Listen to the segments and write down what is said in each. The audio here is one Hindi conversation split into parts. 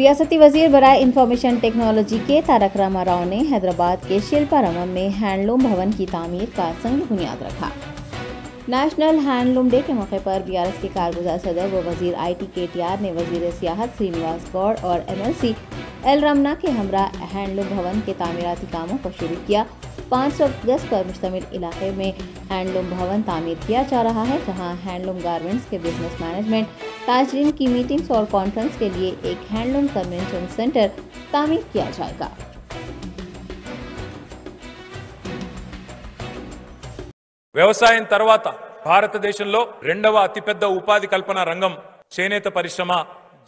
रियासती वजीर बराए इंफॉर्मेशन टेक्नोलॉजी के तारक रामा राव ने हैदराबाद के शिल्पारामम में हैंडलूम भवन की तामीर का संग बुनियाद रखा। नेशनल हैंडलूम डे के मौके पर बीआरएस के कारगुजार सदर व वजीर IT KTR ने वजीर सियाहत श्रीनिवास गौड़ और MLC एल रमना के हमरा हैंडलूम भवन के तामीराती कामों को शुरू किया। 500 गज पर मुश्तमिल इलाके में हैंडलूम भवन तामीर किया जा रहा है, जहां हैंडलूम गारमेंट्स के बिजनेस मैनेजमेंट, ताजरीन की मीटिंग्स और कॉन्फ्रेंस के लिए एक हैंडलूम कन्वेंशन सेंटर तामीर किया जाएगा। వ్యవసాయం తర్వాత భారతదేశంలో రెండవ అతిపెద్ద ఉపాధి కల్పన రంగం చేనేత పరిశ్రమ,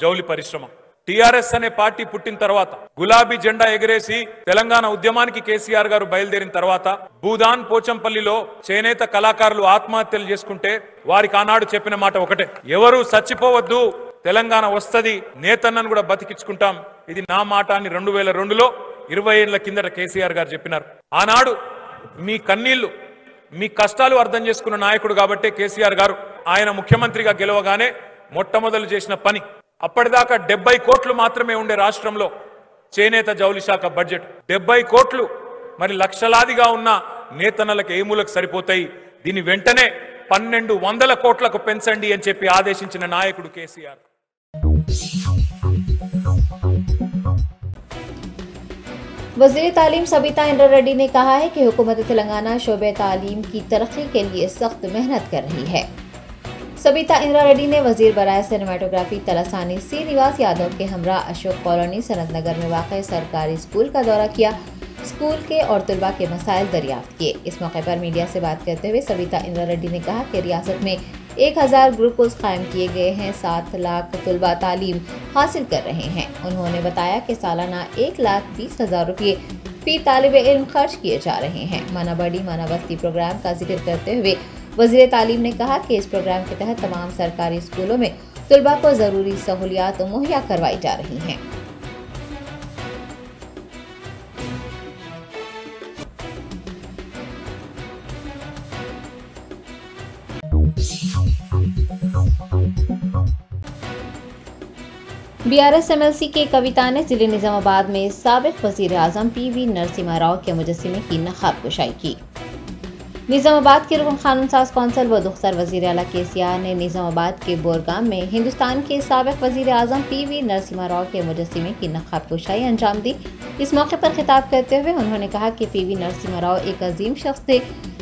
జౌలి పరిశ్రమ. టిఆర్ఎస్ అనే పార్టీ పుట్టిన తర్వాత గులాబీ జెండా ఎగరేసి తెలంగాణ ఉద్యమానికి కేసీఆర్ గారు బయలుదేరిన తర్వాత భూదాన్ పోచంపల్లిలో చేనేత కళాకారులు ఆత్మహత్యలు చేసుకుంటే వారికి ఆనాడు చెప్పిన మాట ఒకటే, ఎవరు చచ్చిపోవద్దు, తెలంగాణ వస్తది, నేతన్నను కూడా బతికించుకుంటాం. ఇది నా మాట అని 2002లో 20 ఏళ్ల కిందట కేసీఆర్ గారు చెప్పినారు. ఆనాడు మీ కన్నీళ్లు, మీ కష్టాలు అర్థం చేసుకున్న నాయకుడు కాబట్టి కేసీఆర్ గారు ఆయన ముఖ్యమంత్రిగా గెలవగానే మొట్టమొదలు చేసిన పని, అప్పటిదాకా 70 కోట్లు మాత్రమే ఉండే రాష్ట్రంలో చేనేత జౌలి శాఖ బడ్జెట్ 70 కోట్లు మరి లక్షలాదిగా ఉన్న నేతన్నలకు ఏ మూలకు సరిపోతాయి, దీని వెంటనే 1200 కోట్లకు పెంచండి అని చెప్పి ఆదేశించిన నాయకుడు కేసీఆర్. वज़ीर तालीम सबिता इंद्रा रेड्डी ने कहा है कि हुकूमत तेलंगाना शोबे तालीम की तरक्की के लिए सख्त मेहनत कर रही है। सबिता इंद्रा रेड्डी ने वजीर बराए सिनेमाटोग्राफी तलासानी श्रीनिवास यादव के हमरा अशोक कॉलोनी सनत नगर में वाक़ सरकारी स्कूल का दौरा किया। स्कूल के और तलबा के मसाइल दरियाफ्त किए। इस मौके पर मीडिया से बात करते हुए सबिता इंद्रा रेड्डी ने कहा कि रियासत में 1000 ग्रुप्स कायम किए गए हैं, 7 लाख तलबा तालीम हासिल कर रहे हैं। उन्होंने बताया कि सालाना 1,20,000 रुपये फी तालिब इल्म खर्च किए जा रहे हैं। माना बड़ी माना बस्ती प्रोग्राम का जिक्र करते हुए वज़ीर तालीम ने कहा कि इस प्रोग्राम के तहत तमाम सरकारी स्कूलों में तलबा को ज़रूरी सहूलियात मुहैया करवाई जा रही हैं। बीआरएस MLC के कविता ने जिले निजामाबाद में साबिक वज़ीर आज़म PV नरसिम्हा राव के मुजस्सिमे की नक़ाब कुशाई की। निजामाबाद के रुकन क़ानून साज़ कौंसिल व दुख्तर वज़ीर आला KCR ने निजामाबाद के बोरगाम में हिंदुस्तान के साबिक वज़ीर आज़म PV नरसिम्हा राव के मुजस्सिमे की नक़ाब कुशाई अंजाम दी। इस मौके पर खिताब करते हुए उन्होंने कहा कि PV नरसिम्हा राव एक अजीम शख्स थे,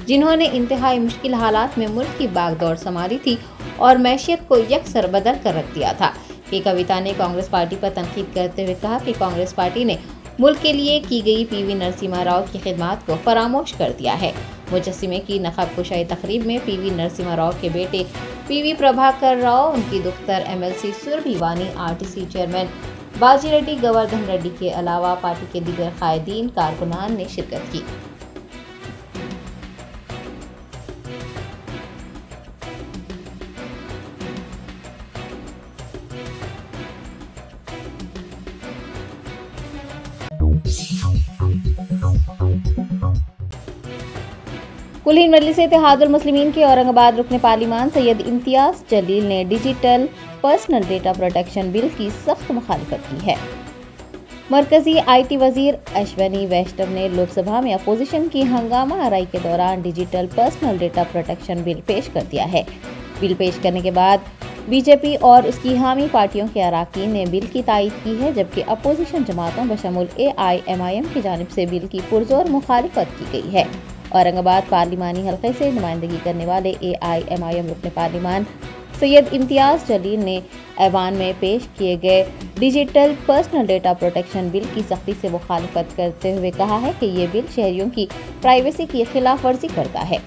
जिन्होंने इंतहाई मुश्किल हालात में मुल्क की बागदौड़ संभाली थी और मैशियत को यकसर बदल कर रख दिया था। कि कविता ने कांग्रेस पार्टी पर तनकीद करते हुए कहा कि कांग्रेस पार्टी ने मुल्क के लिए की गई PV नरसिम्हा राव की खिदमत को फरामोश कर दिया है। मुजस्सिमे की नक़ाब कुशाई तकरीब में PV नरसिम्हा राव के बेटे PV प्रभाकर राव, उनकी दुख्तर MLC सुरभि वानी, RTC चेयरमैन बाजी रेड्डी, गोवर्धन रेड्डी के अलावा पार्टी के दीगर कायदीन कारकुनान ने शिरकत की। कुलीन मजलिस इत्तेहादुल मुस्लिमीन के औरंगाबाद रुकने पार्लिमान सैयद इम्तियाज जलील ने digital personal data protection bill की सख्त मुखालिफत की है। मरकजी IT वजीर अश्वनी वैष्णव ने लोकसभा में अपोजिशन की हंगामा आराई के दौरान digital personal data protection bill पेश कर दिया है। बिल पेश करने के बाद बीजेपी और उसकी हामी पार्टियों के अराकीन ने बिल की तायीद की है, जबकि अपोजिशन जमातों बशमुल AIMIM की जानिब से बिल की पुरजोर मुखालिफत की गई है। औरंगाबाद पार्लिमानी हल्के से नुमाइंदगी करने वाले AIMIM रुकने पार्लिमान सैयद इम्तियाज जलील ने ऐवान में पेश किए गए digital personal data protection bill की सख्ती से मुखालिफत करते हुए कहा है कि ये बिल शहरियों की प्राइवेसी की खिलाफ वर्जी करता है।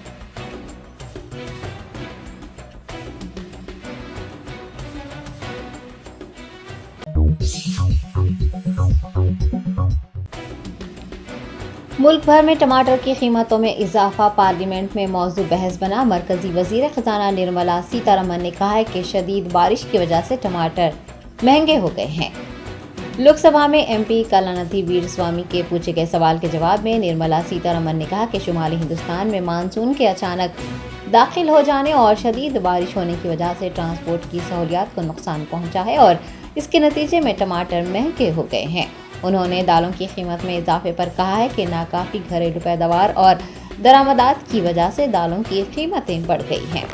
मुल्क भर में टमाटर की कीमतों में इजाफा पार्लियामेंट में मौजू बहस बना। मरकजी वजीर खजाना निर्मला सीतारमन ने कहा है कि शदीद बारिश की वजह से टमाटर महंगे हो गए हैं। लोकसभा में MP कलानिधि वीरस्वामी के पूछे गए सवाल के जवाब में निर्मला सीतारमन ने कहा कि शुमाली हिंदुस्तान में मानसून के अचानक दाखिल हो जाने और शदीद बारिश होने की वजह से ट्रांसपोर्ट की सहूलियात को नुकसान पहुंचा है और इसके नतीजे में टमाटर महंगे हो गए हैं। उन्होंने दालों की कीमत में इजाफे पर कहा है कि नाकाफी घरेलू पैदावार और दरामदात की वजह से दालों की कीमतें बढ़ गई हैं।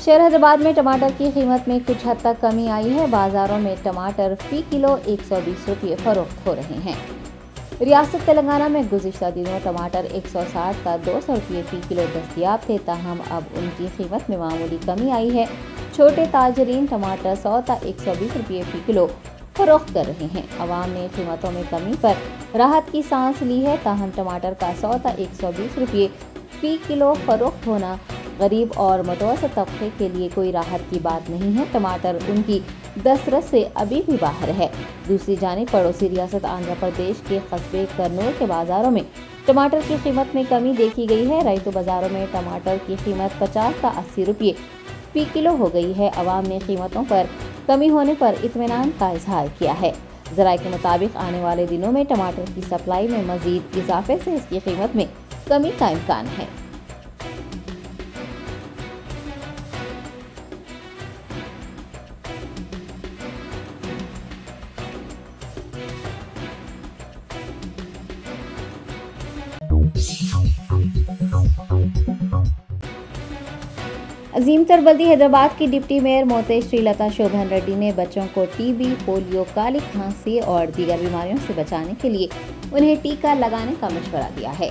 शहर हैदराबाद में टमाटर की कीमत में कुछ हद तक कमी आई है। बाजारों में टमाटर फी किलो 120 रुपये फरोख्त हो रहे हैं। रियासत तेलंगाना में गुज़िश्ता दिनों टमाटर 160 का 200 रुपये फी किलो दस्तयाब थे, ताहम अब उनकी कीमत में मामूली कमी आई है। छोटे ताजरीन टमाटर 100 का 120 रुपये फी किलो फरोख्त कर रहे हैं। अवाम ने कीमतों में कमी पर राहत की सांस ली है, ताहम टमाटर का 100 का 120 रुपये फी किलो फरोख्त होना गरीब और मुतवसत तबके के लिए कोई राहत की बात नहीं है। टमाटर उनकी दस्तरस से अभी भी बाहर है। दूसरी जानिब पड़ोसी रियासत आंध्र प्रदेश के कस्बे कर्नूल के बाजारों में टमाटर की कीमत में कमी देखी गई है। रईतु बाजारों में टमाटर की कीमत 50 का 80 रुपये फी किलो हो गई है। अवाम ने कीमतों पर कमी होने पर इत्मीनान का इजहार किया है। ज़राए के मुताबिक आने वाले दिनों में टमाटर की सप्लाई में मजीद इजाफे से इसकी कीमत में कमी का इम्कान है। अजीम तरबल्दी हैदराबाद की डिप्टी मेयर मोते श्रीलता शोभन रेड्डी ने बच्चों को टीबी, पोलियो, काली खांसी और दीगर बीमारियों से बचाने के लिए उन्हें टीका लगाने का मशवरा दिया है।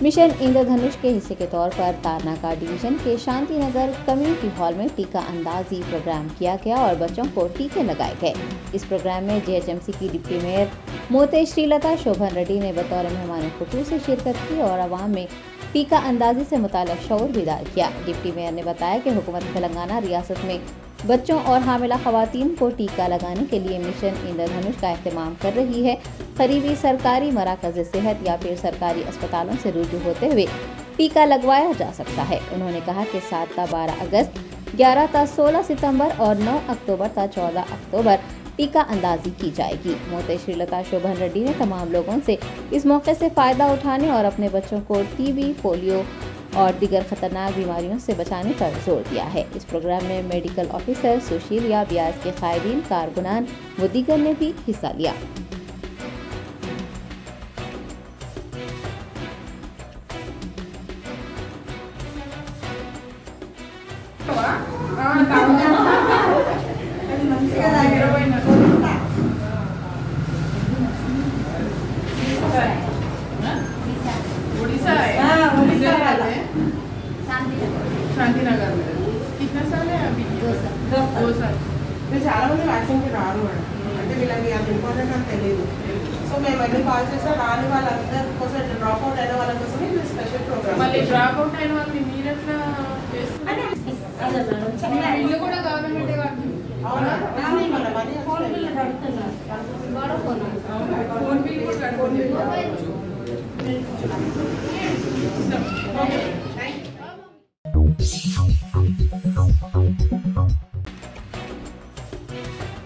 मिशन इंद्रधनुष के हिस्से के तौर पर तारनाका डिवीजन के शांति नगर कम्युनिटी हॉल में टीका अंदाजी प्रोग्राम किया गया और बच्चों को टीके लगाए गए। इस प्रोग्राम में जेएचएमसी की डिप्टी मेयर मोते श्रीलता शोभन रेड्डी ने बतौर मेहमान खुसूसी शिरकत की और आवाम में टीका अंदाजी से मुताल्लिक़ शऊर बेदार किया। डिप्टी मेयर ने बताया कि हुकूमत तेलंगाना रियासत में बच्चों और हामिला खवातीन को टीका लगाने के लिए मिशन इंद्रधनुष का एहतमाम कर रही है। करीबी सरकारी मराकज़ सेहत या फिर सरकारी अस्पतालों से रुजू होते हुए टीका लगवाया जा सकता है। उन्होंने कहा कि 7 ता 12 अगस्त, 11 ता 16 सितंबर और 9 अक्टूबर ता 14 अक्टूबर टीका अंदाजी की जाएगी। मोते श्रीलता शोभन रेड्डी ने तमाम लोगों से इस मौके से फ़ायदा उठाने और अपने बच्चों को टीबी, पोलियो और दीगर खतरनाक बीमारियों से बचाने पर जोर दिया है। इस प्रोग्राम में मेडिकल ऑफिसर, सुशील या ब्याज के कायदीन, कारकुनान व दीगर ने भी हिस्सा लिया। शांति नगर में कितना साल है अभी? 2 साल। చాలా మంది వ్యాక్సిన్ కి రారు మేడం, అంటే వీళ్ళకి అది ఇంపార్టెంట్ అని తెలియదు. సో మేము అన్ని కాల్ చేస్తే రాని వాళ్ళందరి కోసం డ్రాప్ అవుట్ అయిన వాళ్ళ కోసం ఇది స్పెషల్ ప్రోగ్రామ్. మళ్ళీ డ్రాప్ అవుట్ అయిన వాళ్ళని మీరు ఎట్లా చేస్తున్నారు? ఇల్లు కూడా గవర్నమెంటే కడుతుంది. అవునా? మన మనీ ఫోన్ బిల్ కడుతున్నారు. ఫోన్ బిల్ కూడా కడుతుంది.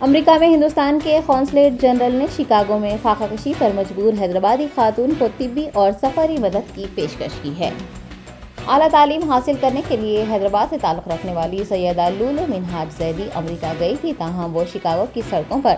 अमेरिका में हिंदुस्तान के कौंसलेट जनरल ने शिकागो में फाकाकशी पर मजबूर हैदराबादी खातून को तिब्बी और सफरी मदद की पेशकश की है। आला तालीम हासिल करने के लिए हैदराबाद से ताल्लुक़ रखने वाली सैयदा लूलू मिनहाज जैदी अमेरिका गई थी, ताहम वो शिकागो की सड़कों पर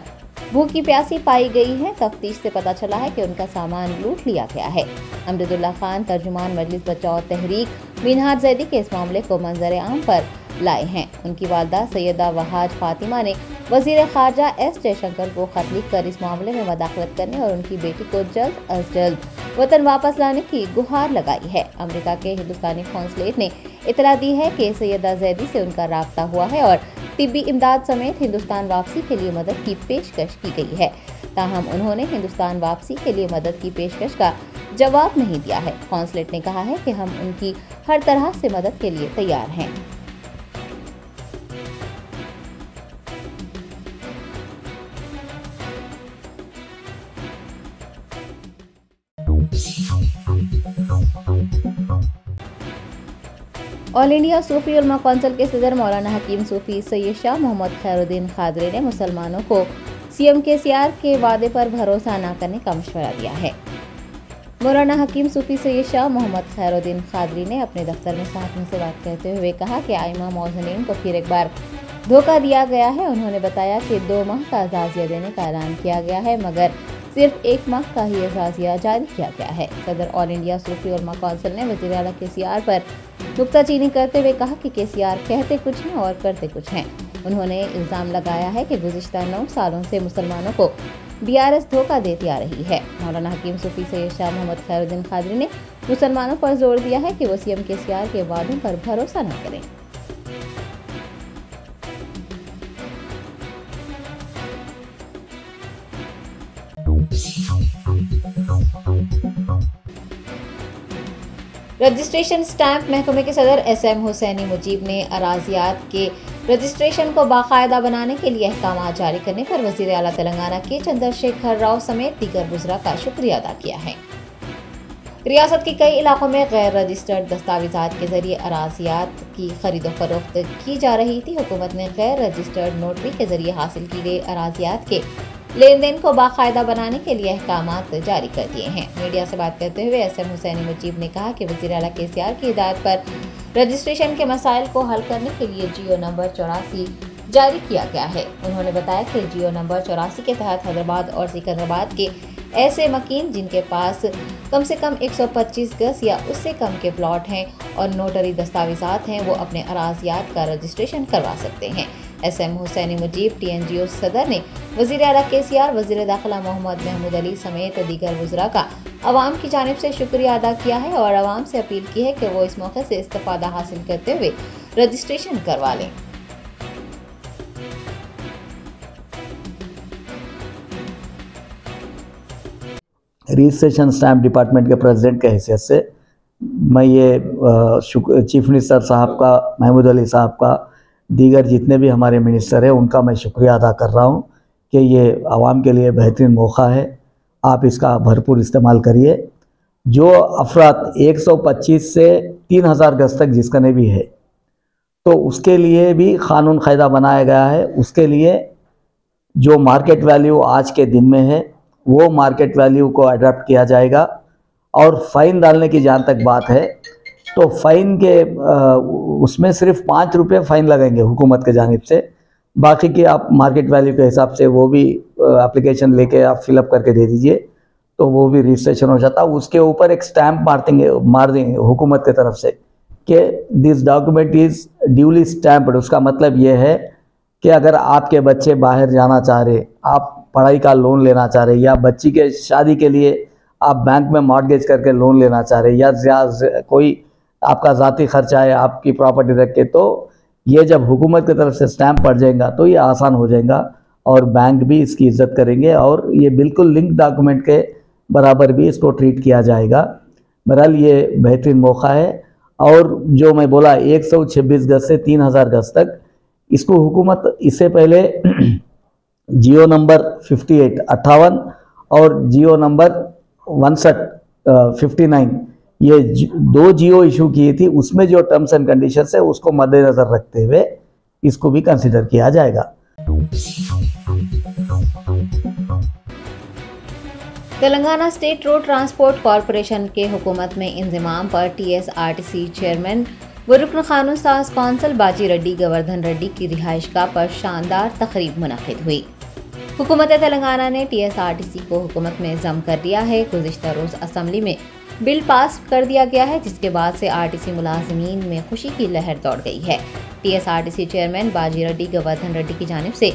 भूखी प्यासी पाई गई है। तफ्तीश से पता चला है कि उनका सामान लूट लिया गया है। अमजदुल्ला खान, तर्जुमान मजलिस बचाओ तहरीक, मिनहाज जैदी के इस मामले को मंजर आम पर लाए हैं। उनकी वालदा सैयदा वहाज फातिमा ने वजीर खारजा एस जयशंकर को खत लिखकर इस मामले में मदाखलत करने और उनकी बेटी को जल्द अज जल्द वतन वापस लाने की गुहार लगाई है। अमेरिका के हिंदुस्तानी कौंसलेट ने इतला दी है कि सैयदा जैदी से उनका राब्ता हुआ है और तिब्बी इमदाद समेत हिंदुस्तान वापसी के लिए मदद की पेशकश की गई है। ताहम उन्होंने हिंदुस्तान वापसी के लिए मदद की पेशकश का जवाब नहीं दिया है। कौंसलेट ने कहा है कि हम उनकी हर तरह से मदद के लिए तैयार हैं। ऑल इंडिया सूफी उलमा कौंसिल के सदर मौलाना हकीम सूफी सैयद शाह मोहम्मद खैरुद्दीन खादरी ने मुसलमानों को सीएम केसीआर के वादे पर भरोसा न करने का मशवरा दिया है। मौलाना हकीम सूफी सैयद शाह मोहम्मद खैरुद्दीन कादरी ने अपने दफ्तर में सहाफ़ियों से बात करते हुए कहा कि आइमा मौज़नीन को फिर एक बार धोखा दिया गया है। उन्होंने बताया कि 2 माह का एजाज़िया देने का ऐलान किया गया है, मगर सिर्फ 1 माह का ही एजाज़िया जारी किया गया है। सदर ऑल इंडिया सूफी उलमा कौंसिल ने वज़ीर आला केसीआर पर नुक्ताचीनी करते हुए कहा कि केसीआर कहते कुछ हैं और करते कुछ हैं। उन्होंने इल्ज़ाम लगाया है कि गुज़िश्ता 9 सालों से मुसलमानों को BRS धोखा देती आ रही है। मौलाना हकीम सूफी सैयद शाह मोहम्मद खैरुद्दीन कादरी ने मुसलमानों पर जोर दिया है कि वो सीएम केसीआर के वादों पर भरोसा न करें। रजिस्ट्रेशन स्टैंप महकमे के सदर SM हुसैनी मुजीब ने अराजियात के रजिस्ट्रेशन को बाकायदा बनाने के लिए अहकाम जारी करने पर वज़ीर आला तेलंगाना के चंद्रशेखर राव समेत दीगर वज़रा का शुक्रिया अदा किया है। रियासत के कई इलाकों में गैर रजिस्टर्ड दस्तावेज़ात के जरिए अराजियात की खरीदो फरोख्त की जा रही थी। हुकूमत ने गैर रजिस्टर्ड नोटरी के जरिए हासिल की गई अराजियात के लेन देन को बाकायदा बनाने के लिए अहकामात जारी कर दिए हैं। मीडिया से बात करते हुए SM हुसैनी मुजीब ने कहा कि वज़ीर आला केसीआर की हिदायत पर रजिस्ट्रेशन के मसाइल को हल करने के लिए GO नंबर 84 जारी किया गया है। उन्होंने बताया कि GO नंबर 84 के तहत हैदराबाद और सिकंदराबाद के ऐसे मकीन जिनके पास कम से कम 125 गज या उससे कम के प्लॉट हैं और नोटरी दस्तावेज़ात हैं, वो अपने अराजियात का रजिस्ट्रेशन करवा सकते हैं। SM हुसैनी मुजीब TNGO सदर ने वज़ीर आला केसीआर, वज़ीर दाखिला मोहम्मद महमूद अली समेत दीगर वज़रा का अवाम की जानिब से शुक्रिया अदा किया है और अवाम से अपील की है कि वो इस मौके से इस्तिफ़ादा हासिल करते हुए रजिस्ट्रेशन करवा लें। रजिस्ट्रेशन स्टैम्प डिपार्टमेंट के प्रेसिडेंट के हैसियत से मैं ये चीफ मिनिस्टर साहब का, महमूद अली साहब का, दीगर जितने भी हमारे मिनिस्टर हैं उनका मैं शुक्रिया अदा कर रहा हूँ कि ये आवाम के लिए बेहतरीन मौका है। आप इसका भरपूर इस्तेमाल करिए। जो अफराद 125 से 3000 गज तक जिसका ने भी है तो उसके लिए भी क़ानून कायदा बनाया गया है। उसके लिए जो मार्केट वैल्यू आज के दिन में है वो मार्केट वैल्यू को अडॉप्ट किया जाएगा। और फ़ाइन डालने की जहाँ तक बात है तो फ़ाइन के उसमें सिर्फ 5 रुपये फ़ाइन लगेंगे हुकूमत के जानिब से। बाकी की आप मार्केट वैल्यू के हिसाब से वो भी एप्लीकेशन लेके आप फिलअप करके दे दीजिए तो वो भी रजिस्ट्रेशन हो जाता। उसके ऊपर एक स्टैम्प मार देंगे हुकूमत की तरफ से कि this document is duly stamped. उसका मतलब ये है कि अगर आपके बच्चे बाहर जाना चाह रहे, आप पढ़ाई का लोन लेना चाह रहे, या बच्ची के शादी के लिए आप बैंक में मॉर्गेज करके लोन लेना चाह रहे, या कोई आपका ज़ाती खर्चा है आपकी प्रॉपर्टी रख के, तो ये जब हुकूमत की तरफ से स्टैम्प पड़ जाएगा तो ये आसान हो जाएगा और बैंक भी इसकी इज्जत करेंगे और ये बिल्कुल लिंक डॉक्यूमेंट के बराबर भी इसको ट्रीट किया जाएगा। बहरहाल ये बेहतरीन मौका है। और जो मैं बोला 126 गज से 3000 गज तक, इसको हुकूमत इससे पहले GO नंबर 58 और GO नंबर 59 ये 2 GO इशू किए थी। उसमें जो टर्म्स एंड कंडीशंस है उसको मद्देनज़र रखते हुए इसको भी कंसिडर किया जाएगा। Telangana state road transport corporation के हुकूमत में इंज़माम पर TSRTC चेयरमैन व रुकन कानून साज कौंसल बाजी रेड्डी गोवर्धन रेड्डी की रिहाइशगाह पर शानदार तकरीब मुनक़िद हुई। हुकूमत तेलंगाना ने TSRTC को हुकूमत में जम कर दिया है। गुज़िश्ता रोज़ असम्बली में बिल पास कर दिया गया है जिसके बाद से RTC मुलाजिमीन में खुशी की लहर दौड़ गई है। TSRTC चेयरमैन बाजी रेड्डी गोवर्धन रेड्डी की जानिब से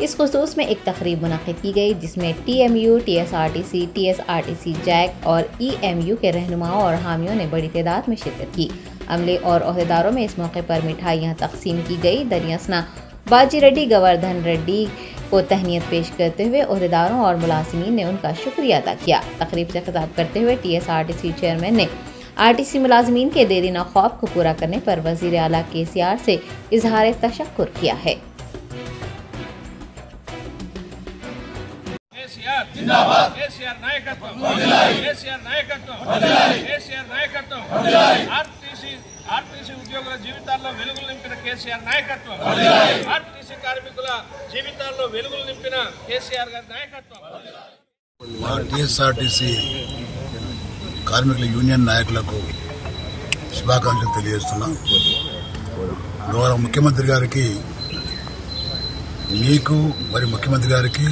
इस खुसूस में एक तकरीब मुनक़िद की गई जिसमें TMU, TSRTC, TSRTC जैक और EMU के रहनुमाओं और हामियों ने बड़ी तादाद में शिरकत की। अमले और ओहदेदारों में इस मौके पर मिठाइयाँ तकसीम की गई। दरियासना बाजी रेड्डी गोवर्धन रेड्डी को तहनीत पेश करते हुए ओहदेदारों और मुलाजिमीन ने उनका शुक्रिया अदा किया। तकरीब से खिताब करते हुए TSRTC चेयरमैन ने RTC मुलाजिमीन के देरीना ख्वाब को पूरा करने पर वज़ीर आला केसीआर से इजहार तशक्कुर किया है। जिंदाबाद केसीआर नायकत्व केसीआर नायकत्व केसीआर नायकत्व RTC ఆర్టీసీ ఉద్యోగుల జీవితాల్లో వెలుగులు నింపిన కేసీఆర్ నాయకత్వం, ఆర్టీసీ కార్మికుల జీవితాల్లో వెలుగులు నింపిన కేసీఆర్ గారి నాయకత్వం. టీఎస్ఆర్టీసీ కార్మికుల యూనియన్ నాయకులకు శుభాకాంక్షలు తెలియజేస్తున్నాం. గౌరవ ముఖ్యమంత్రి గారికి, మీకు మరి ముఖ్యమంత్రి గారికి,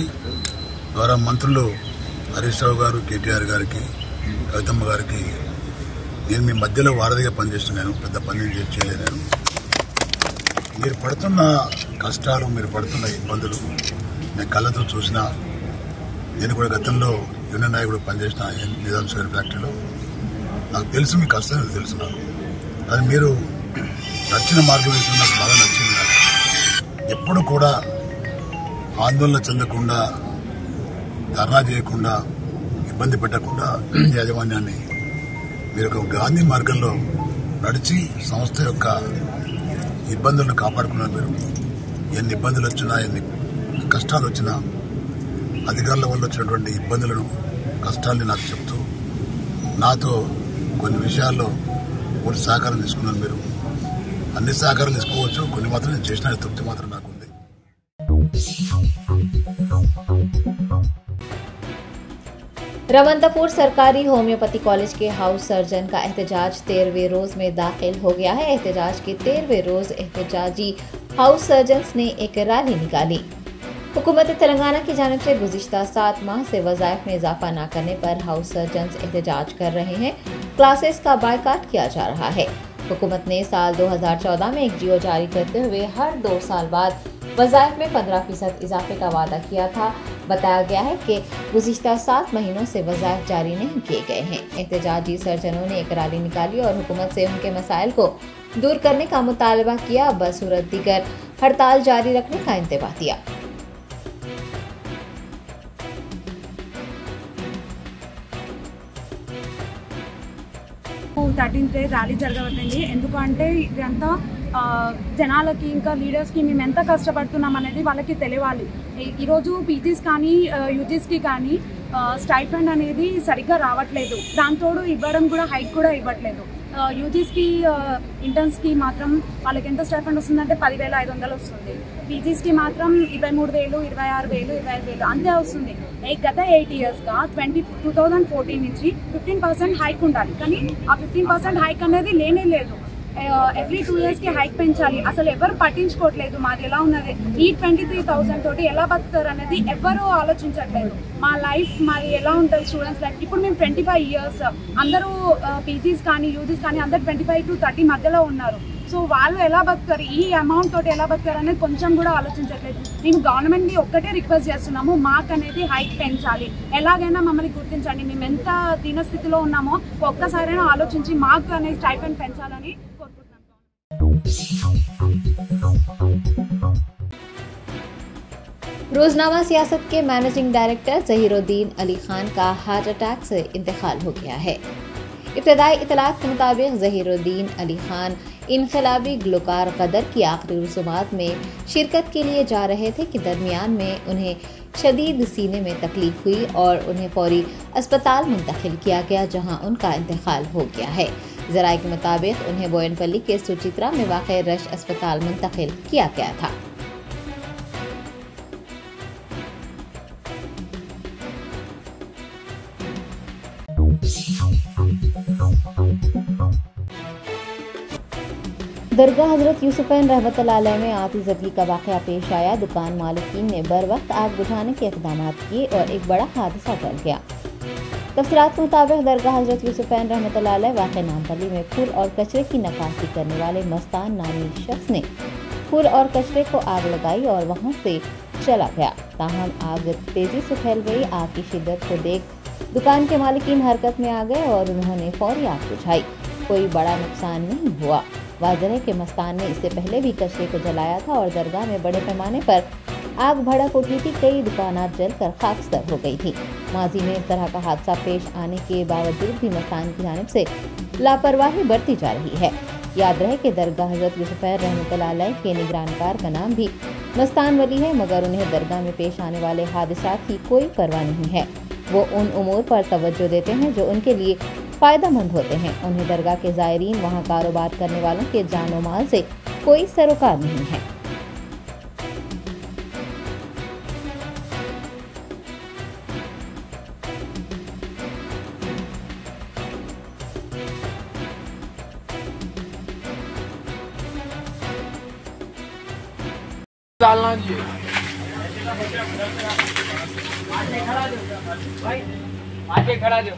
గౌరవ మంత్రులు హరీష్ రావు గారు, కేటీఆర్ గారికి, కవితమ్మ గారికి నేను మీ మధ్యలో వారధిగా పనిచేస్తున్నాను. పెద్ద పని చేయలేను. మీరు పడుతున్న కష్టాలు, మీరు పడుతున్న ఇబ్బందులు నేను కళ్ళతో చూసినా. నేను కూడా గతంలో యూనియన్ నాయకుడు పనిచేసిన నిజాం షుగర్ ఫ్యాక్టరీలో. నాకు తెలుసు మీ కష్టాలు తెలుసు నాకు. కానీ మీరు నచ్చిన మార్గం అయితే నాకు బాగా నచ్చింది. నాకు ఎప్పుడు కూడా ఆందోళన చెందకుండా, ధర్నా చేయకుండా, ఇబ్బంది పెట్టకుండా యాజమాన్యాన్ని మీరు ఒక గాంధీ మార్గంలో నడిచి సంస్థ యొక్క ఇబ్బందులను కాపాడుకున్నారు. మీరు ఎన్ని ఇబ్బందులు వచ్చినా, ఎన్ని కష్టాలు వచ్చినా, అధికారుల వల్ల వచ్చినటువంటి ఇబ్బందులను, కష్టాలని నాకు చెప్తూ నాతో కొన్ని విషయాల్లో పూర్తి సహకారం తీసుకున్నారు. మీరు అన్ని సహకారం తీసుకోవచ్చు, కొన్ని మాత్రం నేను చేసిన తృప్తి మాత్రం నాకు ఉంది. रवंतापुर सरकारी होम्योपैथी कॉलेज के हाउस सर्जन का एहतजाज 13वें रोज में दाखिल हो गया है। एहतजाज के 13वें रोज एहतजाजी हाउस सर्जन्स ने एक रैली निकाली। हुकूमत तेलंगाना की जानिब से गुज़िश्ता 7 माह से वज़ाइफ में इजाफा न करने पर हाउस सर्जन्स एहतजाज कर रहे हैं। क्लासेस का बायकाट किया जा रहा है। हुकूमत ने साल 2014 में एक जियो जारी करते हुए हर 2 साल बाद वज़ाइफ में 15% इजाफे का वादा किया था। बताया गया है कि गुज़िश्ता 7 महीनों से वज़ाइफ जारी नहीं किए गए हैं। एहतजाजी सर्जनों ने एक रैली निकाली और हुकूमत से उनके मसाइल को दूर करने का मुतालबा किया। बसूरत दीगर हड़ताल जारी रखने का इंतबाह दिया। ర్యాలీ జరగబోతుంది. ఎందుకంటే ఇదంతా జనాలకి, ఇంకా లీడర్స్కి మేము ఎంత కష్టపడుతున్నాం అనేది వాళ్ళకి తెలియాలి. ఈరోజు పీజీస్ కానీ యూజీస్కి కానీ స్టైఫండ్ అనేది సరిగ్గా రావట్లేదు. దాంతోడు ఇవ్వడం కూడా హైక్ కూడా ఇవ్వట్లేదు. యూజీస్కి ఇంటర్న్స్కి మాత్రం వాళ్ళకి ఎంత స్టైఫండ్ వస్తుందంటే 10,500 వస్తుంది. పీజీస్కి మాత్రం 23,000, 26,000, 25,000 అంతే వస్తుంది. గత 8 ఇయర్స్గా 2014 నుంచి 15% హైక్ ఉండాలి. కానీ ఆ 15% హైక్ అనేది లేనే లేదు. ఎవ్రీ 2 ఇయర్స్కి హైక్ పెంచాలి. అసలు ఎవరు పట్టించుకోవట్లేదు. మాది ఎలా ఉన్నది, ఈ 23,000 తోటి ఎలా బతుకుతారు అనేది ఎవరు ఆలోచించట్లేదు. మా లైఫ్ మాది ఎలా ఉంటుంది, స్టూడెంట్స్ లైఫ్. ఇప్పుడు మేము 25 ఇయర్స్, అందరూ పీజీస్ కానీ యూజీస్ కానీ అందరు 25 to 30 మధ్యలో ఉన్నారు. సో వాళ్ళు ఎలా బతుకుతారు, ఈ అమౌంట్ తోటి ఎలా బతుకుతారు అనేది కొంచెం కూడా ఆలోచించట్లేదు. మేము గవర్నమెంట్ని ఒక్కటే రిక్వెస్ట్ చేస్తున్నాము, మాకు అనేది హైక్ పెంచాలి. ఎలాగైనా మమ్మల్ని గుర్తించండి. మేము ఎంత దీనస్థితిలో ఉన్నామో ఒక్కసారైనా ఆలోచించి మాకు అనేది స్టైఫండ్ పెంచాలని కోరుకుంటున్నాం. रोजनामा सियासत के मैनेजिंग डायरेक्टर ज़हीरुद्दीन अली खान का हार्ट अटैक से इंतकाल हो गया है। इब्तदाई इतलात के मुताबिक ज़हीरुद्दीन अली खान इनकलाबी गुलकार कदर की आखिरी रसूमात में शिरकत के लिए जा रहे थे कि दरमियान में उन्हें शदीद सीने में तकलीफ हुई और उन्हें फौरी अस्पताल मुंतकिल किया गया, जहां उनका इंतकाल हो गया है। ज़राए के मुताबिक उन्हें बोयनपल्ली के सुचित्रा में वाक़ रश अस्पताल मुंतकिल किया गया था। दरगाह हज़रत यूसुफ़ैन रहमतुल्लाह अलैह में आतिज़दगी का वाक़या पेश आया। दुकान मालिकीन ने बर वक्त आग बुझाने के इक़दाम किए और एक बड़ा हादसा टल गया। तफ़सीलात के मुताबिक दरगाह हज़रत यूसुफ़ैन रहमतुल्लाह अलैह वाक़ नामपल्ली में फूल और कचरे की नक्काशी करने वाले मस्तान नामी शख्स ने फूल और कचरे को आग लगाई और वहाँ से चला गया। ताहम आग तेज़ी से फैल गई। आग की शिद्दत को देख दुकान के मालिकीन हरकत में आ गए और उन्होंने फौरी आग बुझाई। कोई बड़ा नुकसान नहीं हुआ। वाज़ह है कि मस्तान ने इससे पहले भी कचरे को जलाया था और दरगाह में बड़े पैमाने पर आग भड़क उठी थी। कई दुकानात जलकर खाकस्तर हो गई थी। माजी में इस तरह का हादसा पेश आने के बावजूद भी मस्तान की जानिब से लापरवाही बरती जा रही है। याद रहे कि दरगाह हज़रत यूसुफ़ैन रहमतुल्लाह अलैह के निगरानकार का नाम भी मस्तान वली है, मगर उन्हें दरगाह में पेश आने वाले हादसात की कोई परवाह नहीं है। वो उन उमूर पर तवज्जो देते हैं जो उनके लिए फायदेमंद होते हैं। उन्हें दरगाह के ज़ायरीन, वहां कारोबार करने वालों के जानो माल से कोई सरोकार नहीं है। डालना जी आगे खड़ा दो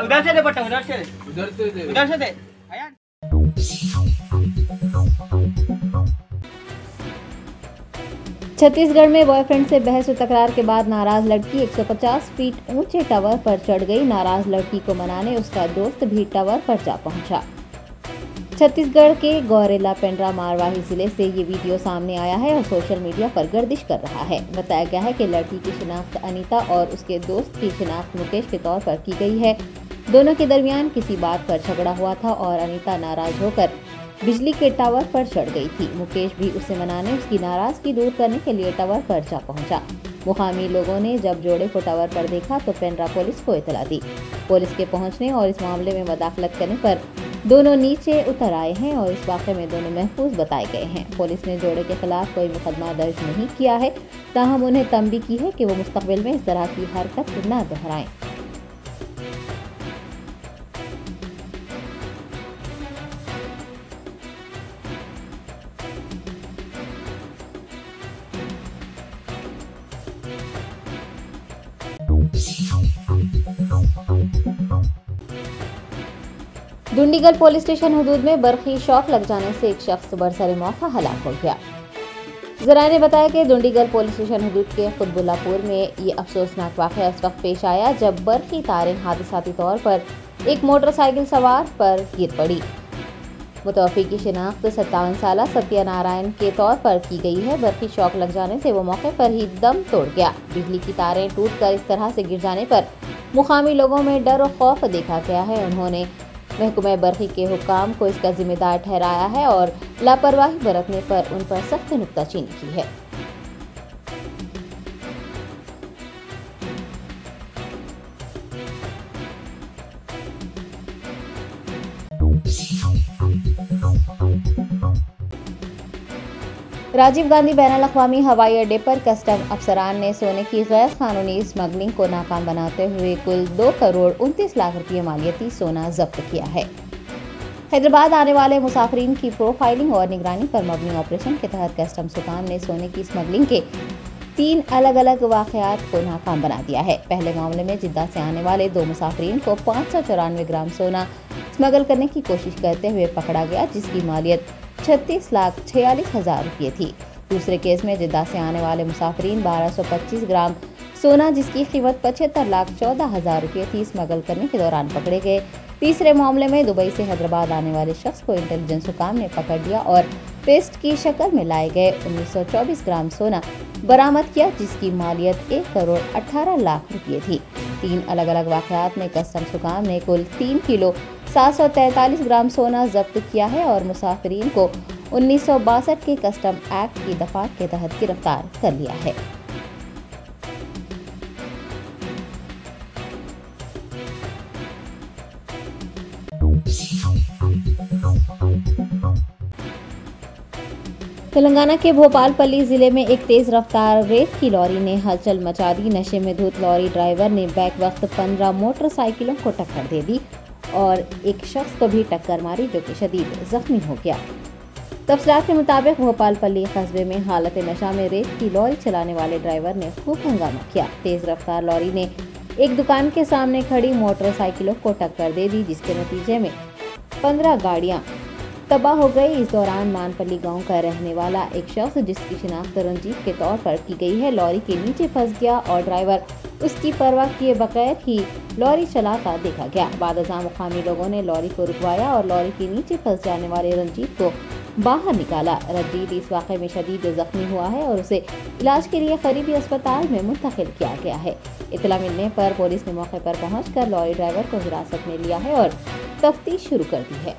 उधर से दे बट्टा उधर से दे आया। छत्तीसगढ़ में बॉयफ्रेंड से बहस और तकरार के बाद नाराज लड़की 150 फीट ऊंचे टावर पर चढ़ गई। नाराज लड़की को मनाने उसका दोस्त भी टावर पर जा पहुंचा। छत्तीसगढ़ के गौरेला पेंड्रा मारवाही जिले से ये वीडियो सामने आया है और सोशल मीडिया पर गर्दिश कर रहा है। बताया गया है कि लड़की की शिनाख्त अनीता और उसके दोस्त की शिनाख्त मुकेश के तौर पर की गई है। दोनों के दरमियान किसी बात पर झगड़ा हुआ था और अनीता नाराज होकर बिजली के टावर पर चढ़ गई थी। मुकेश भी उसे मनाने उसकी नाराजगी दूर करने के लिए टावर पर जा पहुंचा। मुकामी लोगों ने जब जोड़े को टावर पर देखा तो पेंड्रा पुलिस को इतला दी। पुलिस के पहुंचने और इस मामले में मदाखलत करने पर दोनों नीचे उतर आए हैं और इस वाक़े में दोनों महफूज बताए गए हैं। पुलिस ने जोड़े के खिलाफ कोई मुकदमा दर्ज नहीं किया है, ताहम उन्हें तंबी की है कि वो मुस्तकबिल में इस तरह की हरकत न दोहराएं। दुंडीगल पुलिस स्टेशन हदूद में बर्फी शॉक लग जाने से एक शख्स बरसरे मौका हलाक हो गया। जराये ने बताया कि दुंडीगल पुलिस स्टेशन हदूद के खुदबुल्लापुर में ये अफसोसनाक वाक़या उस वक्त पेश आया जब बर्फी तारें हादसाती तौर पर एक मोटरसाइकिल सवार पर गिर पड़ी। मुतवफ़ी की शिनाख्त 57 साला सत्यनारायण के तौर पर की गई है। बर्फी शॉक लग जाने से वो मौके पर ही दम तोड़ गया। बिजली की तारें टूटकर इस तरह से गिर जाने पर मुकामी लोगों में डर और खौफ देखा गया है। उन्होंने महकमा बर्फी के हुक्काम को इसका जिम्मेदार ठहराया है और लापरवाही बरतने पर उन पर सख्त नुक्ताचीनी की है। राजीव गांधी बैनुल अक़वामी हवाई अड्डे पर कस्टम अफसरान ने सोने की गैर कानूनी स्मगलिंग को नाकाम बनाते हुए कुल 2 करोड़ 29 लाख रुपये मालियती सोना जब्त किया है। हैदराबाद आने वाले मुसाफिरीन की प्रोफाइलिंग और निगरानी पर मबनी ऑपरेशन के तहत कस्टम्स हुकाम ने सोने की स्मगलिंग के 3 अलग अलग वाक़यात को नाकाम बना दिया है। पहले मामले में जिद्दा से आने वाले 2 मुसाफिरीन को 594 ग्राम सोना स्मगल करने की कोशिश करते हुए पकड़ा गया, जिसकी मालियत 36,46,000 रुपये थी। दूसरे केस में जिद्दा से आने वाले मुसाफिरीन 1225 ग्राम सोना जिसकी कीमत 75,14,000 रुपये थी स्मगल करने के दौरान पकड़े गए। तीसरे मामले में दुबई से हैदराबाद आने वाले शख्स को इंटेलिजेंस हुकाम ने पकड़ लिया और पेस्ट की शक्ल में लाए गए 1924 ग्राम सोना बरामद किया, जिसकी मालियत 1 करोड़ 18 लाख रुपये थी। 3 अलग अलग वाक़यात में कस्टम्स हुकाम ने कुल 3 किलो 743 ग्राम सोना जब्त किया है और मुसाफिरीन को 1962 के कस्टम एक्ट की दफात के तहत गिरफ्तार कर लिया है। तेलंगाना के भोपालपल्ली जिले में एक तेज रफ्तार रेत की लॉरी ने हलचल मचा दी। नशे में धुत लॉरी ड्राइवर ने बैक वक्त 15 मोटरसाइकिलों को टक्कर दे दी और एक शख्स को भी टक्कर मारी जो कि शदीद जख्मी हो गया। तफसीलात के मुताबिक भोपालपल्ली कस्बे में हालत नशा में रेत की लॉरी चलाने वाले ड्राइवर ने खूब हंगामा किया। तेज रफ्तार लॉरी ने एक दुकान के सामने खड़ी मोटरसाइकिलों को टक्कर दे दी, जिसके नतीजे में 15 गाड़ियां तबाह हो गई। इस दौरान मानपल्ली गांव का रहने वाला एक शख्स जिसकी शिनाख्त रंजीत के तौर पर की गई है लॉरी के नीचे फंस गया और ड्राइवर उसकी परवाह किए बगैर ही लॉरी चलाता देखा गया। बादशाह मुकामी लोगों ने लॉरी को रुकवाया और लॉरी के नीचे फंस जाने वाले रंजीत को बाहर निकाला। रंजीत इस वाक़े में शदीद जख्मी हुआ है और उसे इलाज के लिए करीबी अस्पताल में मुंतकिल किया गया है। इतला मिलने पर पुलिस ने मौके पर पहुंचकर लॉरी ड्राइवर को हिरासत में लिया है और तफ्तीश शुरू कर दी है।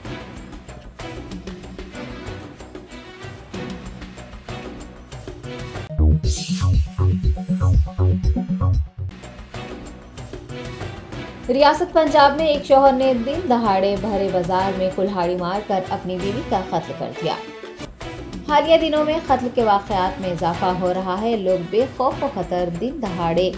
रियासत पंजाब में एक शौहर ने दिन दहाड़े भरे बाजार में कुल्हाड़ी मारकर अपनी बीवी का कत्ल कर दिया। हालिया दिनों में कत्ल के वाकयात में इजाफा हो रहा है। लोग बेखौफ व खतर दिन दहाड़े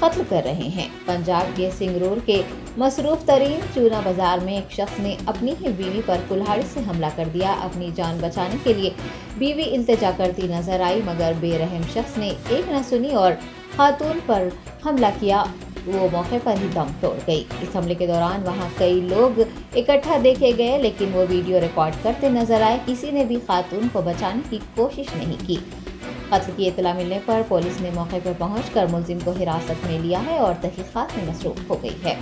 कत्ल कर रहे हैं। पंजाब के सिंगरूर के मसरूफ तरीन चूना बाजार में एक शख्स ने अपनी ही बीवी पर कुल्हाड़ी से हमला कर दिया। अपनी जान बचाने के लिए बीवी इल्तिजा करती नजर आई, मगर बेरहम शख्स ने एक न सुनी और खातून पर हमला किया। वो मौके पर ही दम तोड़ गई। इस हमले के दौरान वहां कई लोग इकट्ठा देखे गए, लेकिन वो वीडियो रिकॉर्ड करते नजर आए। किसी ने भी खातून को बचाने की कोशिश नहीं की। कत्ल की इत्तला मिलने पर पुलिस ने मौके पर पहुंचकर मुलजिम को हिरासत में लिया है और तहकीकात में मसरूफ हो गई है।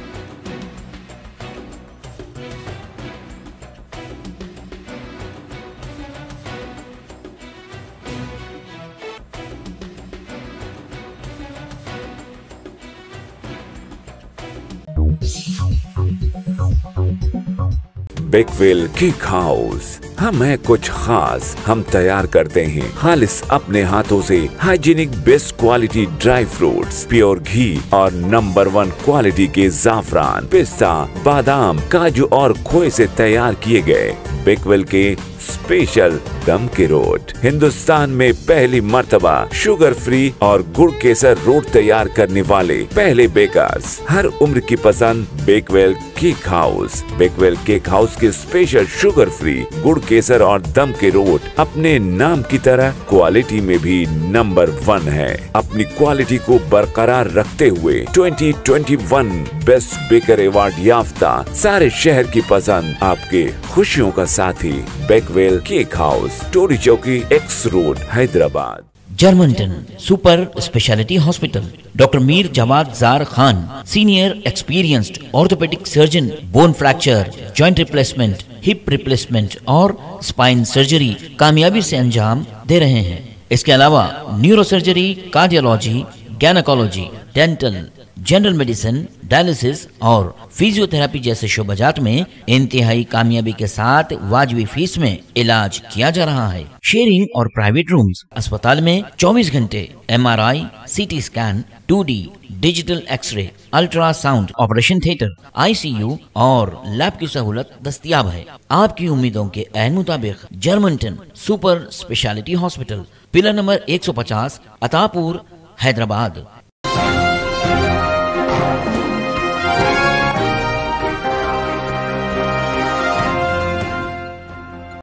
बेकवेल केक हाउस, हम है कुछ खास। हम तैयार करते हैं खालिस अपने हाथों से hygienic best quality dry fruits, pure घी और नंबर 1 क्वालिटी के जाफरान, पिस्ता, बादाम, काजू और खोए से तैयार किए गए बेकवेल के स्पेशल दम के रोट। हिंदुस्तान में पहली मर्तबा शुगर फ्री और गुड़ केसर रोट तैयार करने वाले पहले बेकर्स। हर उम्र की पसंद Bakewell cake house. Bakewell cake house के स्पेशल शुगर फ्री गुड़ केसर और दम के रोट अपने नाम की तरह क्वालिटी में भी नंबर 1 है। अपनी क्वालिटी को बरकरार रखते हुए 2021 बेस्ट बेकर अवार्ड याफ्ता सारे शहर की पसंद, आपके खुशियों का साथी Bakewell cake house, Tolichowki, X road, Hyderabad. Germanten super speciality hospital, doctor Mir Jawad Jar Khan, senior experienced orthopaedic surgeon, bone fracture, joint replacement, hip replacement और स्पाइन सर्जरी कामयाबी से अंजाम दे रहे हैं। इसके अलावा neuro surgery, cardiology, gynaecology, dental, general medicine, dialysis और फिजियोथेरेपी जैसे शोबाजात में इंतहाई कामयाबी के साथ वाजिबी फीस में इलाज किया जा रहा है। शेयरिंग और प्राइवेट रूम्स। अस्पताल में 24 घंटे MRI, CT scan, 2D digital X-ray, ultrasound, operation theatre, ICU और लैब की सहूलत दस्तयाब है। आपकी उम्मीदों के ऐन मुताबिक Germanten super speciality hospital, pillar number 150, Attapur, Hyderabad.